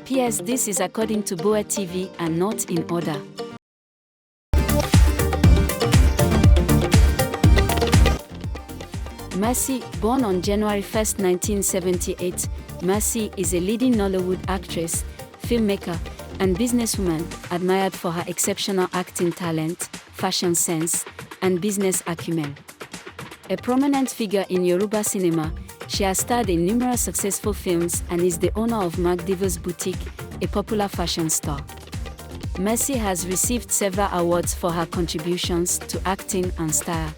PS This is according to GboahTv and not in order. Mercy, born on January 1, 1978, Mercy is a leading Nollywood actress, filmmaker, and businesswoman admired for her exceptional acting talent, fashion sense, and business acumen. A prominent figure in Yoruba cinema, she has starred in numerous successful films and is the owner of Diva's Boutique, a popular fashion store. Mercy has received several awards for her contributions to acting and style.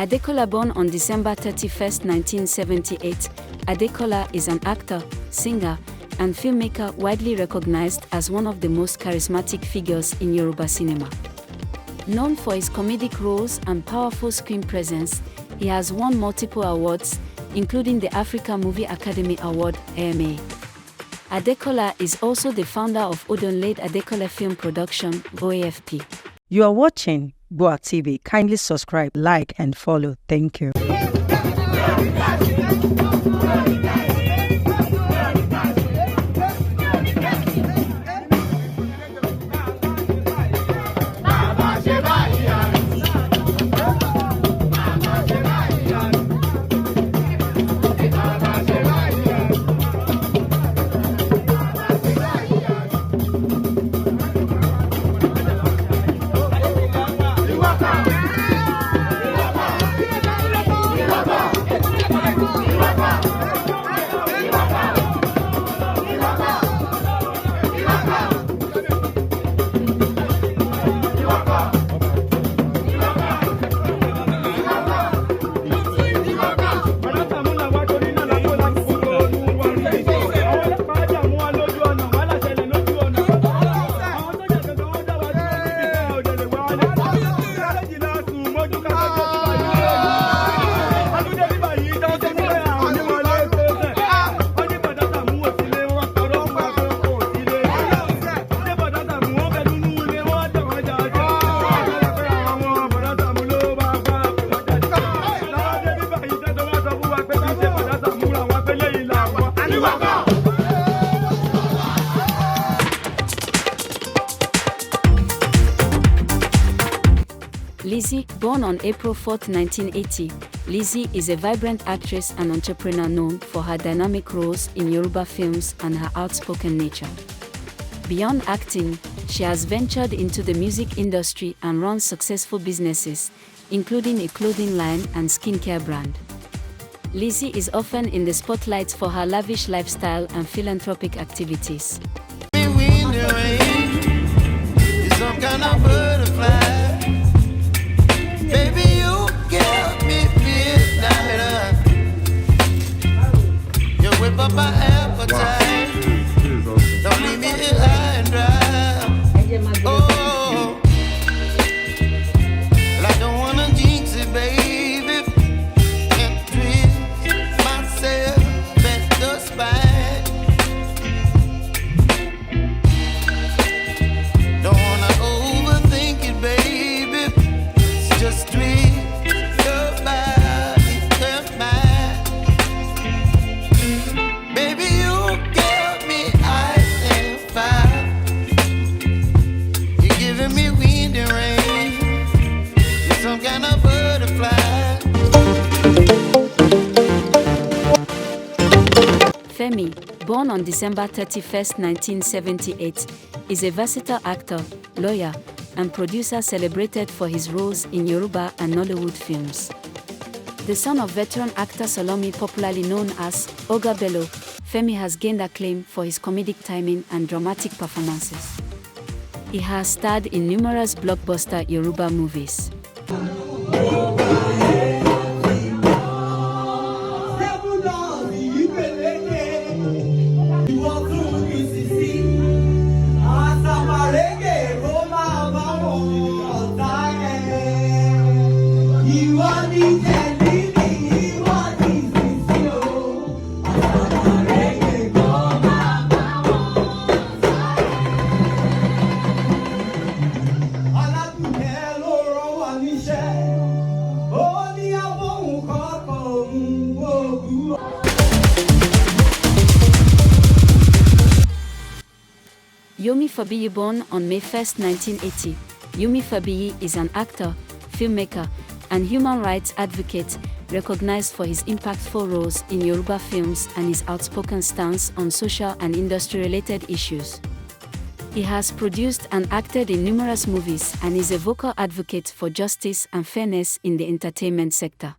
Adekola, born on December 31, 1978, Adekola is an actor, singer, and filmmaker widely recognized as one of the most charismatic figures in Yoruba cinema. Known for his comedic roles and powerful screen presence, he has won multiple awards, including the Africa Movie Academy Award (AMA). Adekola is also the founder of Odonlade Adekola Film Production (OAFP). You are watching GboahTv. Kindly subscribe, like, and follow. Thank you. Lizzie, born on April 4, 1980, Lizzie is a vibrant actress and entrepreneur known for her dynamic roles in Yoruba films and her outspoken nature. Beyond acting, she has ventured into the music industry and runs successful businesses, including a clothing line and skincare brand. Lizzie is often in the spotlight for her lavish lifestyle and philanthropic activities. Femi, born on December 31, 1978, is a versatile actor, lawyer, and producer celebrated for his roles in Yoruba and Nollywood films. The son of veteran actor Solomi, popularly known as Oga Bello, Femi has gained acclaim for his comedic timing and dramatic performances. He has starred in numerous blockbuster Yoruba movies. Yomi Fabiyi, born on May 1, 1980, Yomi Fabiyi is an actor, filmmaker, and human rights advocate, recognized for his impactful roles in Yoruba films and his outspoken stance on social and industry-related issues. He has produced and acted in numerous movies and is a vocal advocate for justice and fairness in the entertainment sector.